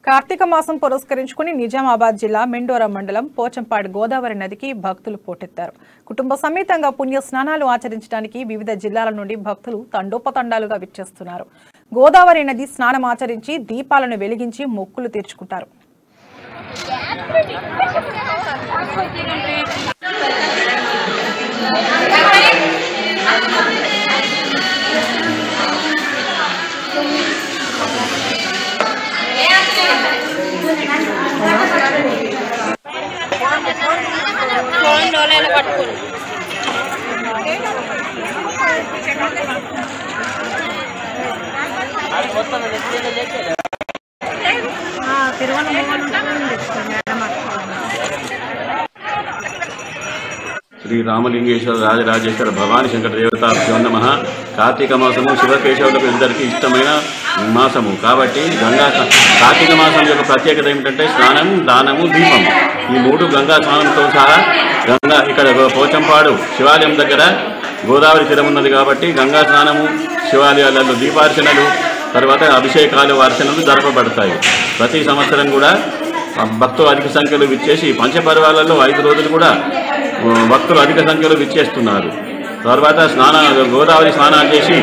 కార్తీక మాసం పురస్కరించుకుని నిజామాబాద్ జిల్లా మెండోరా మండలం పోచంపాడు గోదావరి నదికి భక్తులు పోటెత్తారు. కుటుంబ సమేతంగా పుణ్య స్నానాలు ఆచరించడానికి వివిధ జిల్లాల నుండి భక్తులు తండోపతండాలుగా విచ్చేస్తున్నారు. గోదావరి నది స్నానం ఆచరించి దీపాలను వెలిగించి మొక్కులు తీర్చుకుంటారు. శ్రీ రామలింగేశ్వర రాజరాజేశ్వర భవానీ శంకర దేవతాభ్యో నమః. కార్తీక మాసము శివకేశవులకు ఇద్దరికి ఇష్టమైన మాసము కాబట్టి కార్తీక మాసం యొక్క ప్రత్యేకత ఏమిటంటే స్నానం, దానము, దీపం. ఈ మూడు గంగా స్నానంతో సహా ఇక్కడ పోచంపాడు శివాలయం దగ్గర గోదావరి తీరం ఉన్నది కాబట్టి గంగా స్నానము, శివాలయాలలో దీపార్చనలు, తర్వాత అభిషేకాలు, అర్చనలు జరపబడతాయి. ప్రతి సంవత్సరం కూడా భక్తులు అధిక సంఖ్యలో విచ్చేసి పంచపర్వాలలో 5 రోజులు కూడా భక్తులు అధిక సంఖ్యలో విచ్చేస్తున్నారు. తర్వాత గోదావరి స్నానాలు చేసి